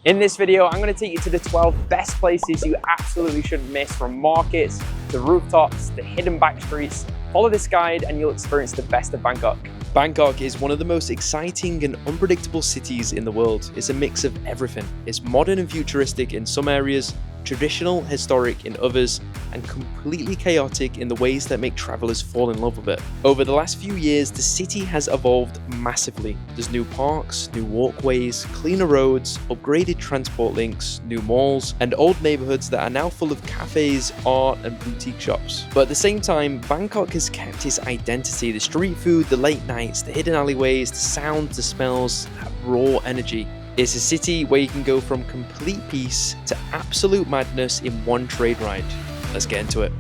In this video, I'm going to take you to the 12 best places you absolutely shouldn't miss, from markets, to rooftops, the hidden backstreets. Follow this guide and you'll experience the best of Bangkok. Bangkok is one of the most exciting and unpredictable cities in the world. It's a mix of everything. It's modern and futuristic in some areas, traditional, historic in others, and completely chaotic in the ways that make travelers fall in love with it. Over the last few years, the city has evolved massively. There's new parks, new walkways, cleaner roads, upgraded transport links, new malls, and old neighborhoods that are now full of cafes, art, and boutique shops. But at the same time, Bangkok has kept its identity. The street food, the late nights, the hidden alleyways, the sounds, the smells, that raw energy. It's a city where you can go from complete peace to absolute madness in one trade ride. Let's get into it.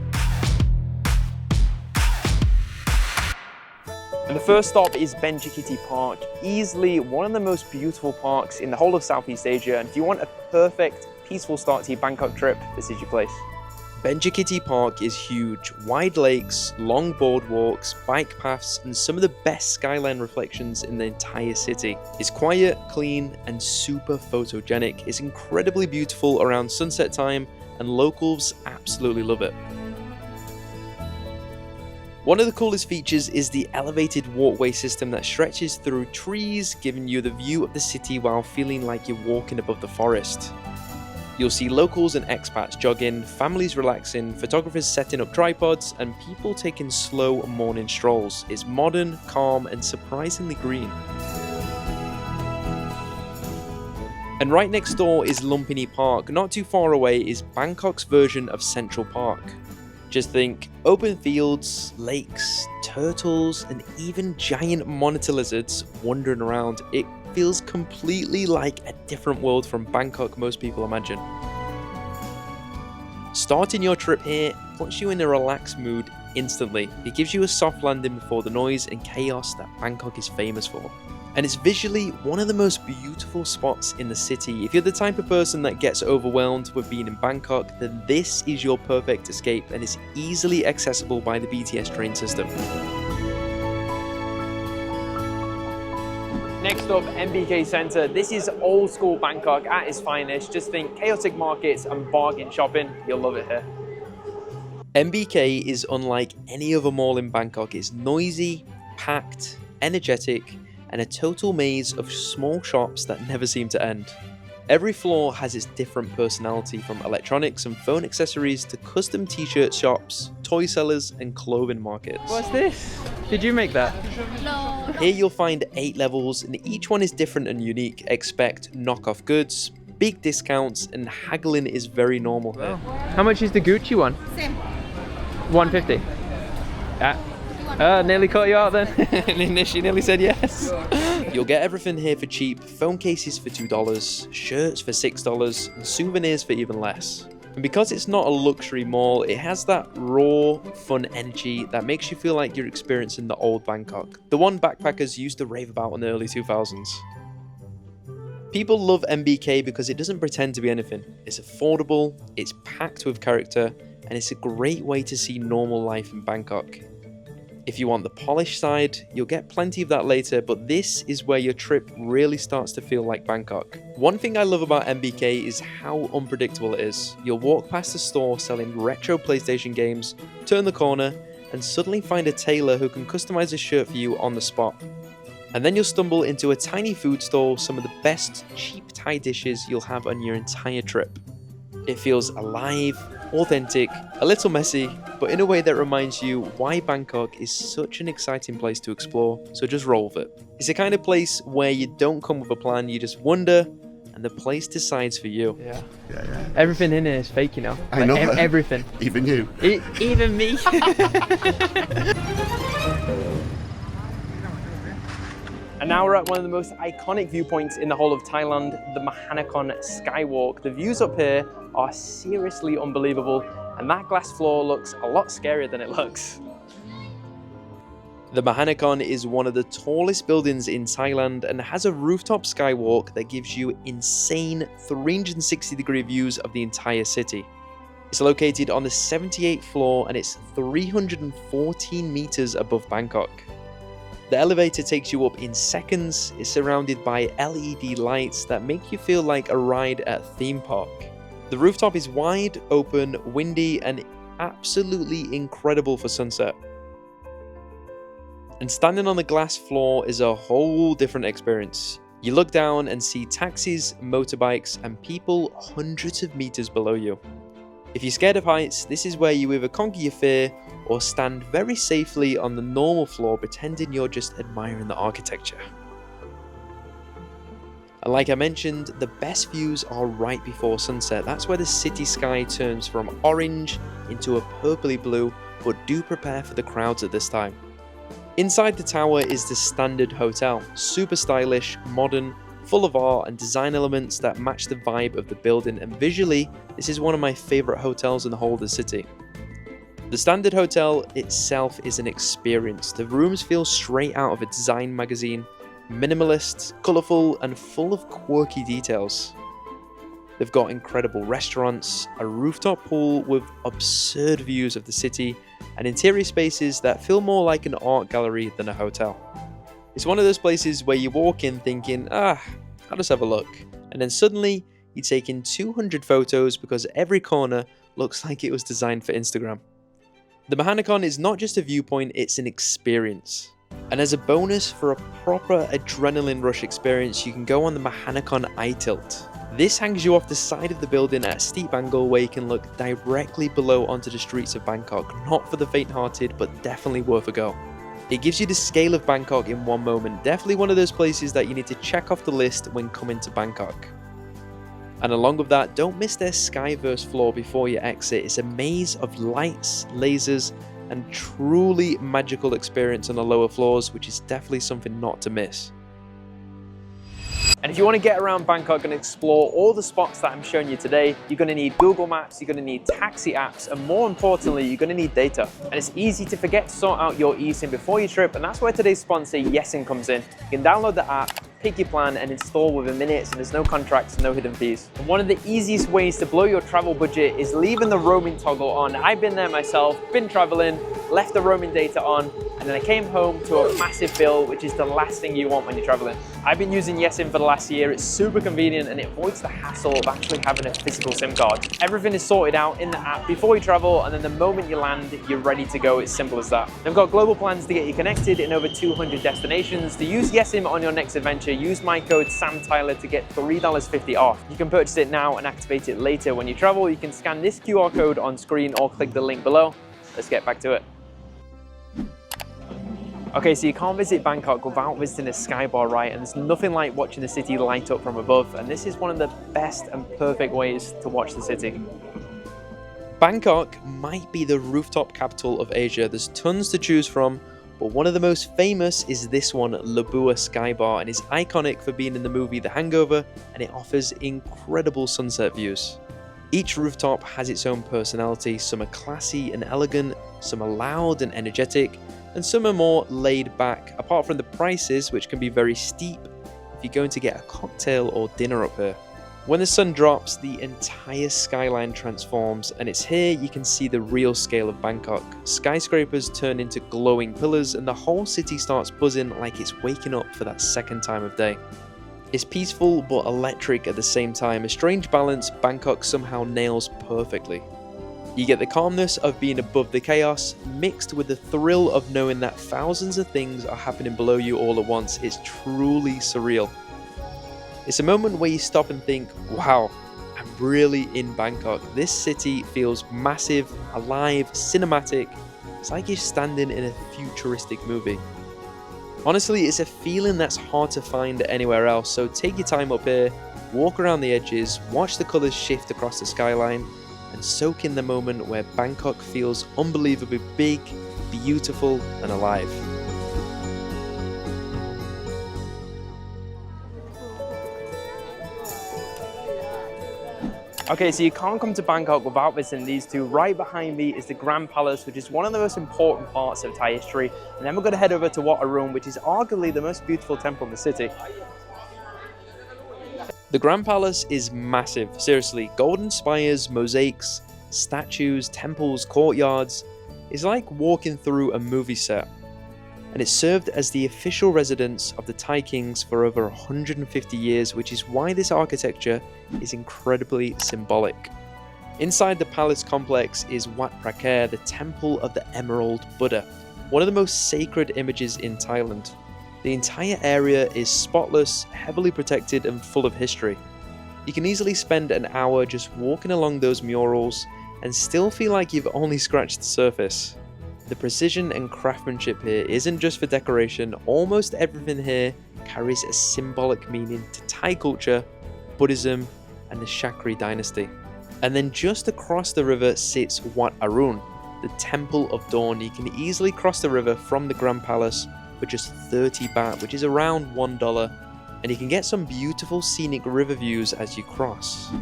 And the first stop is Benjakitti Park, easily one of the most beautiful parks in the whole of Southeast Asia. And if you want a perfect, peaceful start to your Bangkok trip, this is your place. Benjakitti Park is huge. Wide lakes, long boardwalks, bike paths, and some of the best skyline reflections in the entire city. It's quiet, clean, and super photogenic. It's incredibly beautiful around sunset time, and locals absolutely love it. One of the coolest features is the elevated walkway system that stretches through trees, giving you the view of the city while feeling like you're walking above the forest. You'll see locals and expats jogging, families relaxing, photographers setting up tripods, and people taking slow morning strolls. It's modern, calm, and surprisingly green. And right next door is Lumphini Park. Not too far away is Bangkok's version of Central Park. Just think open fields, lakes, turtles, and even giant monitor lizards wandering around. It feels completely like a different world from Bangkok most people imagine. Starting your trip here puts you in a relaxed mood instantly. It gives you a soft landing before the noise and chaos that Bangkok is famous for. And it's visually one of the most beautiful spots in the city. If you're the type of person that gets overwhelmed with being in Bangkok, then this is your perfect escape, and it's easily accessible by the BTS train system. Next up, MBK Center. This is old school Bangkok at its finest. Just think chaotic markets and bargain shopping. You'll love it here. MBK is unlike any other mall in Bangkok. It's noisy, packed, energetic, and a total maze of small shops that never seem to end. Every floor has its different personality, from electronics and phone accessories to custom t-shirt shops, toy sellers, and clothing markets. What's this? Did you make that? No. Here you'll find 8 levels, and each one is different and unique. Expect knockoff goods, big discounts, and haggling is very normal here. How much is the Gucci one? Same. 150. Nearly caught you out then. She nearly said yes. You'll get everything here for cheap. Phone cases for $2, shirts for $6, and souvenirs for even less. And because it's not a luxury mall, it has that raw, fun energy that makes you feel like you're experiencing the old Bangkok, the one backpackers used to rave about in the early 2000s. People love MBK because it doesn't pretend to be anything. It's affordable, it's packed with character, and it's a great way to see normal life in Bangkok. If you want the polished side, you'll get plenty of that later, but this is where your trip really starts to feel like Bangkok. One thing I love about MBK is how unpredictable it is. You'll walk past a store selling retro PlayStation games, turn the corner, and suddenly find a tailor who can customize a shirt for you on the spot. And then you'll stumble into a tiny food stall, some of the best cheap Thai dishes you'll have on your entire trip. It feels alive, authentic, a little messy, but in a way that reminds you why Bangkok is such an exciting place to explore, so just roll with it. It's the kind of place where you don't come with a plan, you just wander, and the place decides for you. Yeah. Everything in here is fake, you know? I know. Everything. Even you. Even me. And now we're at one of the most iconic viewpoints in the whole of Thailand, the Mahanakhon skywalk. The views up here are seriously unbelievable, and that glass floor looks a lot scarier than it looks. The Mahanakhon is one of the tallest buildings in Thailand and has a rooftop skywalk that gives you insane 360-degree views of the entire city. It's located on the 78th floor and it's 314 meters above Bangkok. The elevator takes you up in seconds, it's surrounded by LED lights that make you feel like a ride at a theme park. The rooftop is wide, open, windy, and absolutely incredible for sunset. And standing on the glass floor is a whole different experience. You look down and see taxis, motorbikes, and people hundreds of meters below you. If you're scared of heights, this is where you either conquer your fear or stand very safely on the normal floor pretending you're just admiring the architecture. And like I mentioned, the best views are right before sunset. That's where the city sky turns from orange into a purpley blue, but do prepare for the crowds at this time. Inside the tower is the Standard Hotel, super stylish, modern, full of art and design elements that match the vibe of the building, and visually, this is one of my favourite hotels in the whole of the city. The Standard Hotel itself is an experience. The rooms feel straight out of a design magazine, minimalist, colourful and full of quirky details. They've got incredible restaurants, a rooftop pool with absurd views of the city, and interior spaces that feel more like an art gallery than a hotel. It's one of those places where you walk in thinking, I'll just have a look. And then suddenly, you take in 200 photos because every corner looks like it was designed for Instagram. The Mahanakhon is not just a viewpoint, it's an experience. And as a bonus for a proper adrenaline rush experience, you can go on the Mahanakhon eye tilt. This hangs you off the side of the building at a steep angle where you can look directly below onto the streets of Bangkok. Not for the faint-hearted, but definitely worth a go. It gives you the scale of Bangkok in one moment, definitely one of those places that you need to check off the list when coming to Bangkok. And along with that, don't miss their Skyverse floor before you exit. It's a maze of lights, lasers, and truly magical experience on the lower floors, which is definitely something not to miss. And if you want to get around Bangkok and explore all the spots that I'm showing you today, you're going to need Google Maps, you're going to need taxi apps, and more importantly, you're going to need data. And it's easy to forget to sort out your eSIM before your trip, and that's where today's sponsor, YesIM, comes in. You can download the app, pick your plan, and install within minutes, and there's no contracts and no hidden fees. And one of the easiest ways to blow your travel budget is leaving the roaming toggle on. I've been there myself, been traveling, left the roaming data on, and then I came home to a massive bill, which is the last thing you want when you're traveling. I've been using YesIM for the last year. It's super convenient and it avoids the hassle of actually having a physical SIM card. Everything is sorted out in the app before you travel, and then the moment you land, you're ready to go. It's simple as that. They've got global plans to get you connected in over 200 destinations. To use YesIM on your next adventure, use my code SAMTYLER to get $3.50 off. You can purchase it now and activate it later. When you travel, you can scan this QR code on screen or click the link below. Let's get back to it. Okay, so you can't visit Bangkok without visiting a sky bar, right? And there's nothing like watching the city light up from above, and this is one of the best and perfect ways to watch the city. Bangkok might be the rooftop capital of Asia. There's tons to choose from, but one of the most famous is this one, Lebua Sky Bar, and is iconic for being in the movie The Hangover, and it offers incredible sunset views. Each rooftop has its own personality. Some are classy and elegant, some are loud and energetic, and some are more laid back, apart from the prices, which can be very steep if you're going to get a cocktail or dinner up here. When the sun drops, the entire skyline transforms, and it's here you can see the real scale of Bangkok. Skyscrapers turn into glowing pillars, and the whole city starts buzzing like it's waking up for that second time of day. It's peaceful but electric at the same time, a strange balance Bangkok somehow nails perfectly. You get the calmness of being above the chaos, mixed with the thrill of knowing that thousands of things are happening below you all at once. It's truly surreal. It's a moment where you stop and think, wow, I'm really in Bangkok. This city feels massive, alive, cinematic. It's like you're standing in a futuristic movie. Honestly, it's a feeling that's hard to find anywhere else, so take your time up here, walk around the edges, watch the colours shift across the skyline, and soak in the moment where Bangkok feels unbelievably big, beautiful, and alive. Okay, so you can't come to Bangkok without visiting these two. Right behind me is the Grand Palace, which is one of the most important parts of Thai history. And then we're going to head over to Wat Arun, which is arguably the most beautiful temple in the city. The Grand Palace is massive, seriously. Golden spires, mosaics, statues, temples, courtyards. It's like walking through a movie set. and it served as the official residence of the Thai kings for over 150 years, which is why this architecture is incredibly symbolic. Inside the palace complex is Wat Praker, the Temple of the Emerald Buddha, one of the most sacred images in Thailand. The entire area is spotless, heavily protected, and full of history. You can easily spend an hour just walking along those murals and still feel like you've only scratched the surface. The precision and craftsmanship here isn't just for decoration. Almost everything here carries a symbolic meaning to Thai culture, Buddhism, and the Chakri dynasty. And then just across the river sits Wat Arun, the Temple of Dawn. You can easily cross the river from the Grand Palace for just 30 baht, which is around $1, and you can get some beautiful scenic river views as you cross.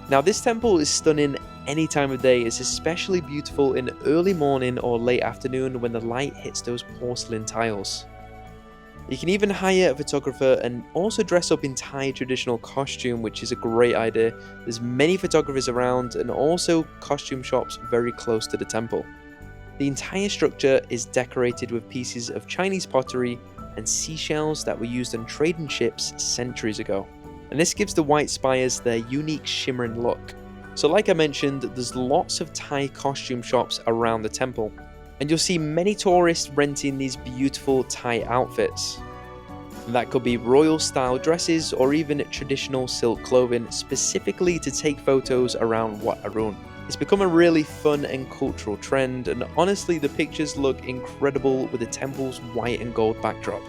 Now this temple is stunning any time of day. It's especially beautiful in early morning or late afternoon when the light hits those porcelain tiles. You can even hire a photographer and also dress up in Thai traditional costume, which is a great idea. There's many photographers around and also costume shops very close to the temple. The entire structure is decorated with pieces of Chinese pottery and seashells that were used on trading ships centuries ago. And this gives the white spires their unique shimmering look. So like I mentioned, there's lots of Thai costume shops around the temple, and you'll see many tourists renting these beautiful Thai outfits. And that could be royal style dresses or even traditional silk clothing specifically to take photos around Wat Arun. It's become a really fun and cultural trend, and honestly the pictures look incredible with the temple's white and gold backdrop.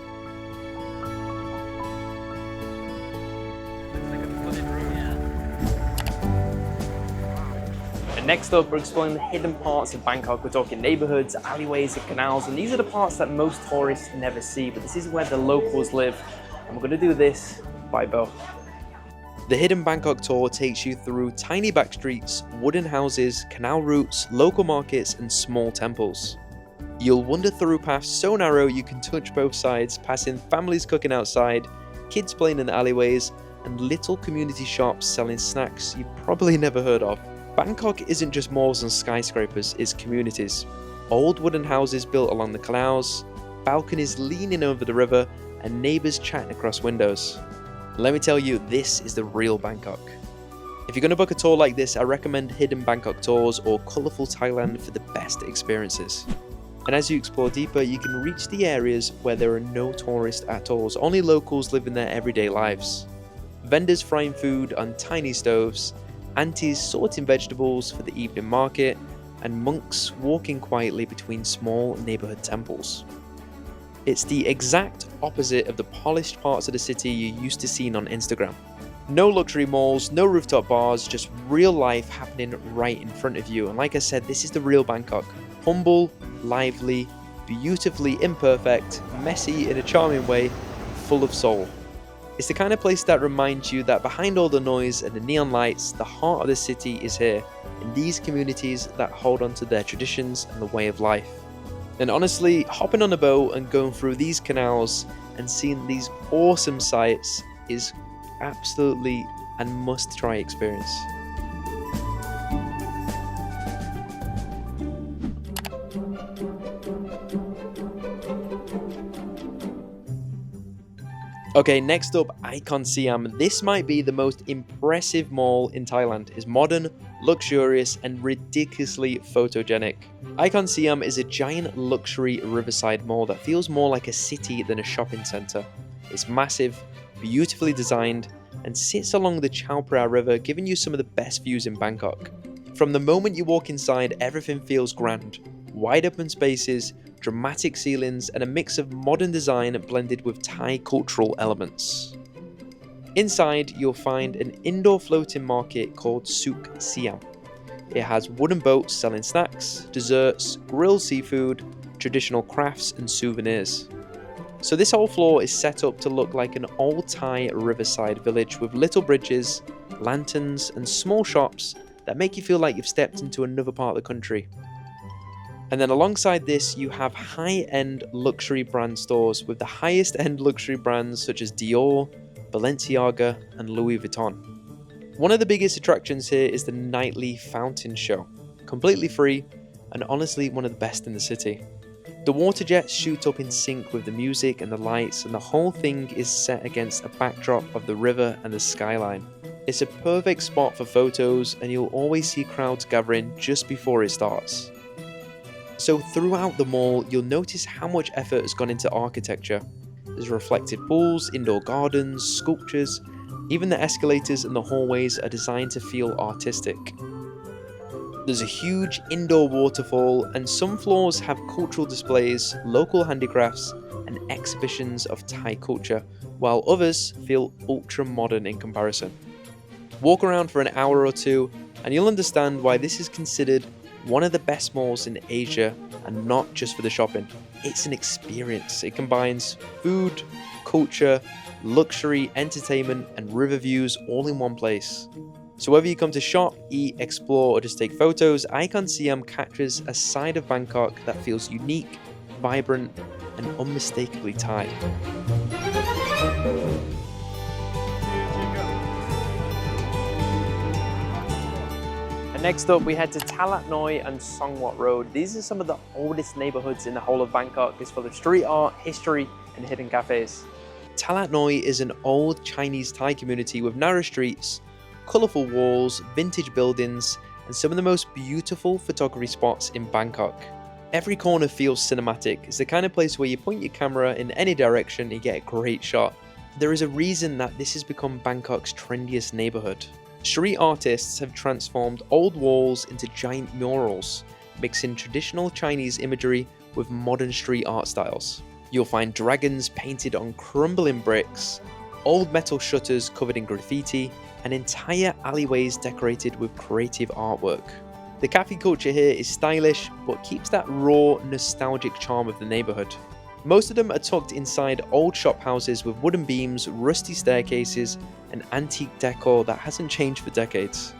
Next up, we're exploring the hidden parts of Bangkok. We're talking neighborhoods, alleyways, and canals, and these are the parts that most tourists never see, but this is where the locals live, and we're going to do this by boat. The Hidden Bangkok tour takes you through tiny backstreets, wooden houses, canal routes, local markets, and small temples. You'll wander through paths so narrow you can touch both sides, passing families cooking outside, kids playing in the alleyways, and little community shops selling snacks you've probably never heard of. Bangkok isn't just malls and skyscrapers, it's communities. Old wooden houses built along the canals, balconies leaning over the river, and neighbours chatting across windows. Let me tell you, this is the real Bangkok. If you're going to book a tour like this, I recommend Hidden Bangkok Tours or Colourful Thailand for the best experiences. And as you explore deeper, you can reach the areas where there are no tourists at all, only locals living their everyday lives. Vendors frying food on tiny stoves, aunties sorting vegetables for the evening market, and monks walking quietly between small neighborhood temples. It's the exact opposite of the polished parts of the city you're used to seeing on Instagram. No luxury malls, no rooftop bars, just real life happening right in front of you. And like I said, this is the real Bangkok. Humble, lively, beautifully imperfect, messy in a charming way, full of soul. It's the kind of place that reminds you that behind all the noise and the neon lights, the heart of the city is here, in these communities that hold on to their traditions and the way of life. And honestly, hopping on a boat and going through these canals and seeing these awesome sights is absolutely a must-try experience. Okay, next up, ICONSIAM. This might be the most impressive mall in Thailand. It's modern, luxurious, and ridiculously photogenic. ICONSIAM is a giant luxury riverside mall that feels more like a city than a shopping centre. It's massive, beautifully designed, and sits along the Chao Phraya River, giving you some of the best views in Bangkok. From the moment you walk inside, everything feels grand. Wide open spaces, dramatic ceilings, and a mix of modern design blended with Thai cultural elements. Inside, you'll find an indoor floating market called Souk Siam. It has wooden boats selling snacks, desserts, grilled seafood, traditional crafts, and souvenirs. So this whole floor is set up to look like an old Thai riverside village with little bridges, lanterns, and small shops that make you feel like you've stepped into another part of the country. And then alongside this, you have high-end luxury brand stores with the highest-end luxury brands such as Dior, Balenciaga, and Louis Vuitton. One of the biggest attractions here is the nightly fountain show, completely free and honestly one of the best in the city. The water jets shoot up in sync with the music and the lights, and the whole thing is set against a backdrop of the river and the skyline. It's a perfect spot for photos, and you'll always see crowds gathering just before it starts. So throughout the mall, you'll notice how much effort has gone into architecture. There's reflective pools, indoor gardens, sculptures. Even the escalators and the hallways are designed to feel artistic. There's a huge indoor waterfall, and some floors have cultural displays, local handicrafts, and exhibitions of Thai culture, while others feel ultra modern in comparison. Walk around for an hour or two, and you'll understand why this is considered one of the best malls in Asia, and not just for the shopping. It's an experience. It combines food, culture, luxury, entertainment, and river views all in one place. So whether you come to shop, eat, explore, or just take photos, ICONSIAM captures a side of Bangkok that feels unique, vibrant, and unmistakably Thai. And next up, we head to Talat Noi and Song Wat Road. These are some of the oldest neighborhoods in the whole of Bangkok. It's full of street art, history, and hidden cafes. Talat Noi is an old Chinese Thai community with narrow streets, colourful walls, vintage buildings, and some of the most beautiful photography spots in Bangkok. Every corner feels cinematic. It's the kind of place where you point your camera in any direction and you get a great shot. There is a reason that this has become Bangkok's trendiest neighbourhood. Street artists have transformed old walls into giant murals, mixing traditional Chinese imagery with modern street art styles. You'll find dragons painted on crumbling bricks, old metal shutters covered in graffiti, and entire alleyways decorated with creative artwork. The cafe culture here is stylish, but keeps that raw, nostalgic charm of the neighbourhood. Most of them are tucked inside old shop houses with wooden beams, rusty staircases, and antique decor that hasn't changed for decades.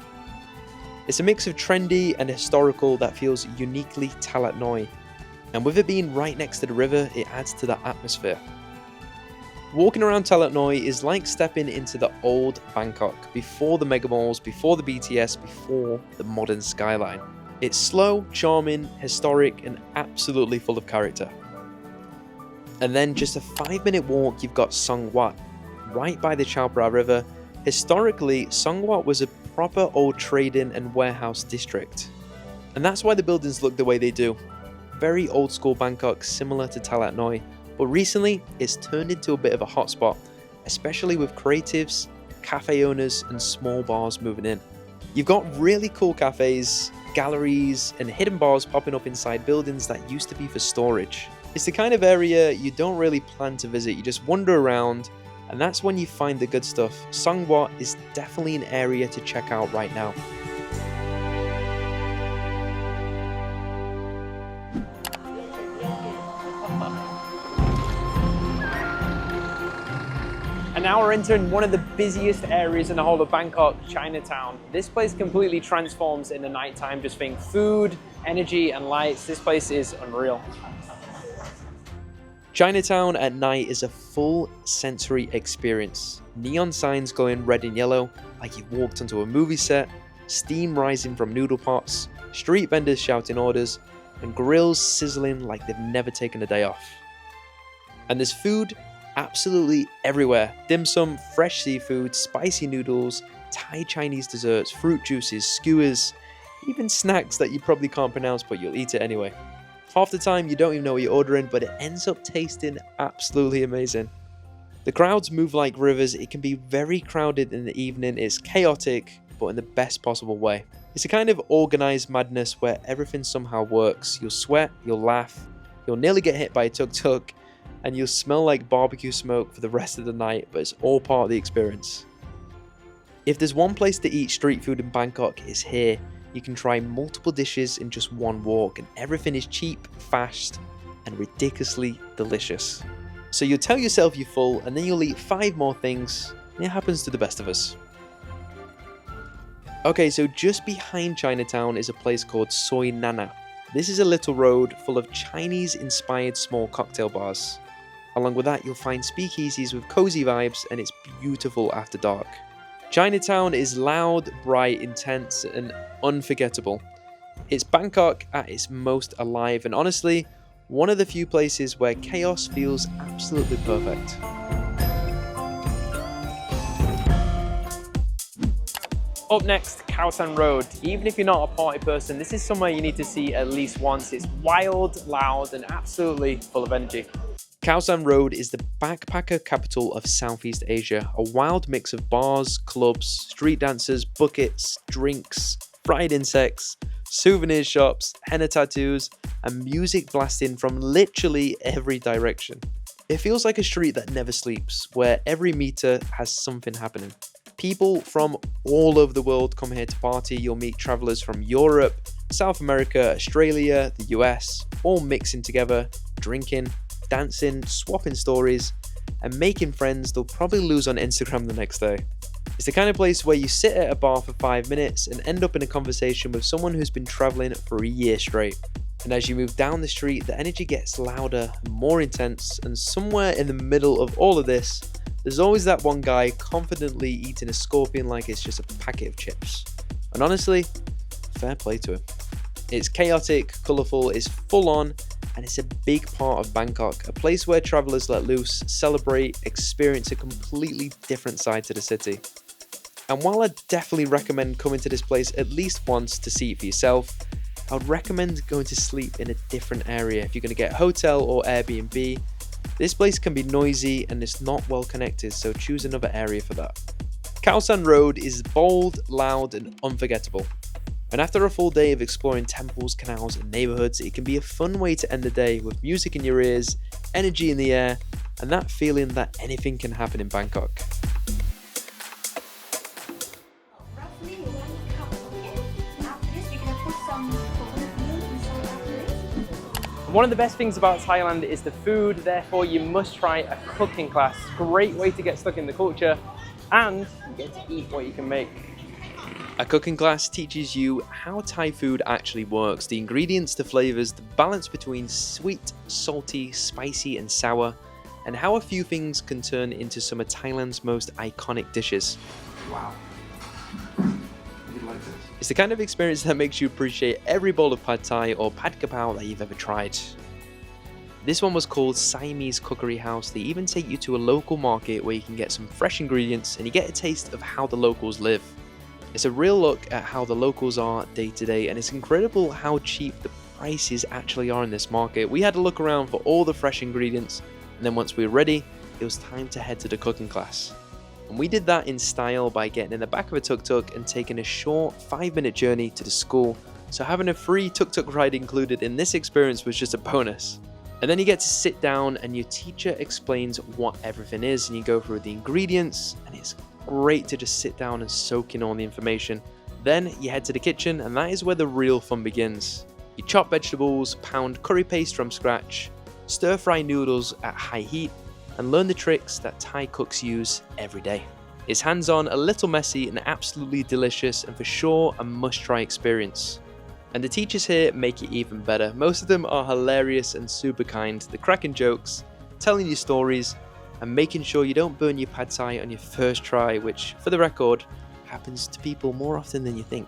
It's a mix of trendy and historical that feels uniquely Talat Noi, and with it being right next to the river, it adds to the atmosphere. Walking around Talat Noi is like stepping into the old Bangkok, before the megamalls, before the BTS, before the modern skyline. It's slow, charming, historic, and absolutely full of character. And then just a 5-minute walk, you've got Song Wat, right by the Chao Phraya River. Historically, Song Wat was a proper old trading and warehouse district. And that's why the buildings look the way they do. Very old school Bangkok, similar to Talat Noi. But recently, it's turned into a bit of a hotspot, especially with creatives, cafe owners, and small bars moving in. You've got really cool cafes, galleries, and hidden bars popping up inside buildings that used to be for storage. It's the kind of area you don't really plan to visit, you just wander around, and that's when you find the good stuff. Song Wat is definitely an area to check out right now. And now we're entering one of the busiest areas in the whole of Bangkok, Chinatown. This place completely transforms in the nighttime. Just think food, energy, and lights. This place is unreal. Chinatown at night is a full sensory experience. Neon signs glowing red and yellow like you've walked onto a movie set, steam rising from noodle pots, street vendors shouting orders, and grills sizzling like they've never taken a day off. And there's food absolutely everywhere. Dim sum, fresh seafood, spicy noodles, Thai Chinese desserts, fruit juices, skewers, even snacks that you probably can't pronounce but you'll eat it anyway. Half the time you don't even know what you're ordering, but it ends up tasting absolutely amazing. The crowds move like rivers. It can be very crowded in the evening. It's chaotic, but in the best possible way. It's a kind of organized madness where everything somehow works. You'll sweat, you'll laugh, you'll nearly get hit by a tuk-tuk, and you'll smell like barbecue smoke for the rest of the night, but it's all part of the experience. If there's one place to eat street food in Bangkok, it's here. You can try multiple dishes in just one walk, and everything is cheap, fast, and ridiculously delicious. So you'll tell yourself you're full, and then you'll eat 5 more things. It happens to the best of us. Okay, so just behind Chinatown is a place called Soi Nana. This is a little road full of Chinese-inspired small cocktail bars. Along with that, you'll find speakeasies with cozy vibes, and it's beautiful after dark. Chinatown is loud, bright, intense, and unforgettable. It's Bangkok at its most alive, and honestly, One of the few places where chaos feels absolutely perfect. Up next, Khaosan Road. Even if you're not a party person, this is somewhere you need to see at least once. It's wild, loud, and absolutely full of energy. Khaosan Road is the backpacker capital of Southeast Asia, a wild mix of bars, clubs, street dancers, buckets, drinks, fried insects, souvenir shops, henna tattoos, and music blasting from literally every direction. It feels like a street that never sleeps, where every meter has something happening. People from all over the world come here to party. You'll meet travelers from Europe, South America, Australia, the US, all mixing together, drinking, dancing, swapping stories, and making friends they'll probably lose on Instagram the next day. It's the kind of place where you sit at a bar for 5 minutes and end up in a conversation with someone who's been traveling for a year straight. And as you move down the street, the energy gets louder and more intense, and somewhere in the middle of all of this, there's always that one guy confidently eating a scorpion like it's just a packet of chips. And honestly, fair play to him. It's chaotic, colourful, it's full on, and it's a big part of Bangkok, a place where travellers let loose, celebrate, experience a completely different side to the city. And while I definitely recommend coming to this place at least once to see it for yourself, I would recommend going to sleep in a different area. If you're going to get a hotel or Airbnb, this place can be noisy and it's not well connected, so choose another area for that. Khaosan Road is bold, loud, and unforgettable. And after a full day of exploring temples, canals, and neighborhoods, it can be a fun way to end the day with music in your ears, energy in the air, and that feeling that anything can happen in Bangkok. Roughly 1 cup, okay? After this, we're gonna put some coconut milk inside after this. One of the best things about Thailand is the food, therefore you must try a cooking class. Great way to get stuck in the culture, and you get to eat what you can make. A cooking class teaches you how Thai food actually works, the ingredients, the flavors, the balance between sweet, salty, spicy, and sour, and how a few things can turn into some of Thailand's most iconic dishes. Wow. You'd like this. It's the kind of experience that makes you appreciate every bowl of pad thai or pad kapow that you've ever tried. This one was called Siamese Cookery House. They even take you to a local market where you can get some fresh ingredients and you get a taste of how the locals live. It's a real look at how the locals are day to day, and it's incredible how cheap the prices actually are in this market. We had to look around for all the fresh ingredients, and then once we were ready, it was time to head to the cooking class. And we did that in style by getting in the back of a tuk-tuk and taking a short 5-minute journey to the school. So having a free tuk-tuk ride included in this experience was just a bonus. And then you get to sit down and your teacher explains what everything is, and you go through the ingredients, and it's great to just sit down and soak in all the information. Then you head to the kitchen, and that is where the real fun begins. You chop vegetables, pound curry paste from scratch, stir fry noodles at high heat, and learn the tricks that Thai cooks use every day. It's hands-on, a little messy, and absolutely delicious, and for sure a must-try experience. And the teachers here make it even better. Most of them are hilarious and super kind. They're cracking jokes, telling you stories, and making sure you don't burn your pad thai on your first try, which, for the record, happens to people more often than you think.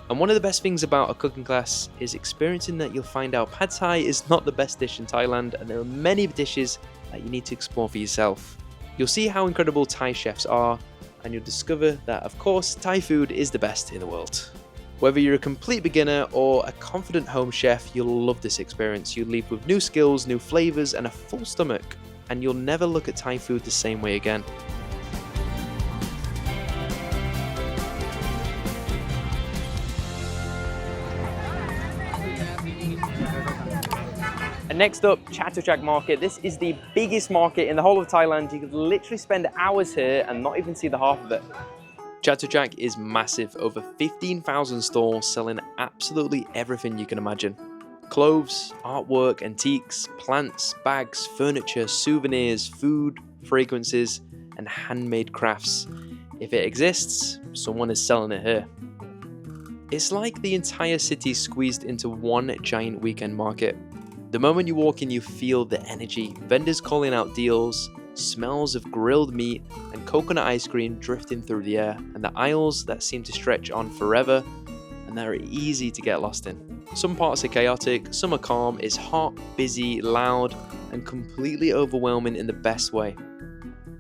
And one of the best things about a cooking class is experiencing that you'll find out pad thai is not the best dish in Thailand, and there are many dishes that you need to explore for yourself. You'll see how incredible Thai chefs are, and you'll discover that, of course, Thai food is the best in the world. Whether you're a complete beginner or a confident home chef, you'll love this experience. You'll leave with new skills, new flavors, and a full stomach, and you'll never look at Thai food the same way again. And next up, Chatuchak market. This is the biggest market in the whole of Thailand. You could literally spend hours here and not even see the half of it. Chatuchak is massive, over 15,000 stalls selling absolutely everything you can imagine. Clothes, artwork, antiques, plants, bags, furniture, souvenirs, food, fragrances, and handmade crafts. If it exists, someone is selling it here. It's like the entire city squeezed into one giant weekend market. The moment you walk in, you feel the energy, vendors calling out deals, smells of grilled meat and coconut ice cream drifting through the air, and the aisles that seem to stretch on forever and that are easy to get lost in. Some parts are chaotic, some are calm, it's hot, busy, loud, and completely overwhelming in the best way.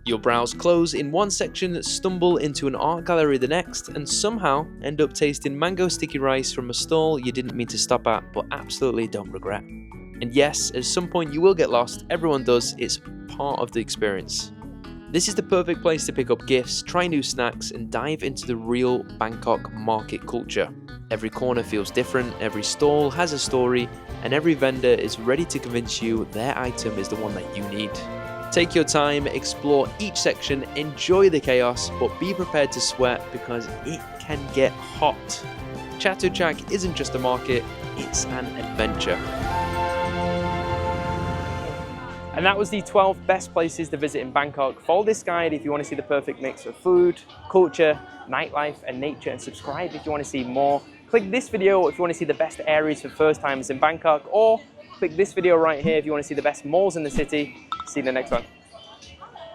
You'll browse clothes in one section, stumble into an art gallery the next, and somehow end up tasting mango sticky rice from a stall you didn't mean to stop at, but absolutely don't regret. And yes, at some point you will get lost, everyone does, it's part of the experience. This is the perfect place to pick up gifts, try new snacks, and dive into the real Bangkok market culture. Every corner feels different, every stall has a story, and every vendor is ready to convince you their item is the one that you need. Take your time, explore each section, enjoy the chaos, but be prepared to sweat because it can get hot. Chatuchak isn't just a market, it's an adventure. And that was the 12 best places to visit in Bangkok. Follow this guide if you want to see the perfect mix of food, culture, nightlife, and nature, and subscribe if you want to see more. Click this video if you want to see the best areas for first timers in Bangkok, or click this video right here if you want to see the best malls in the city. See you in the next one.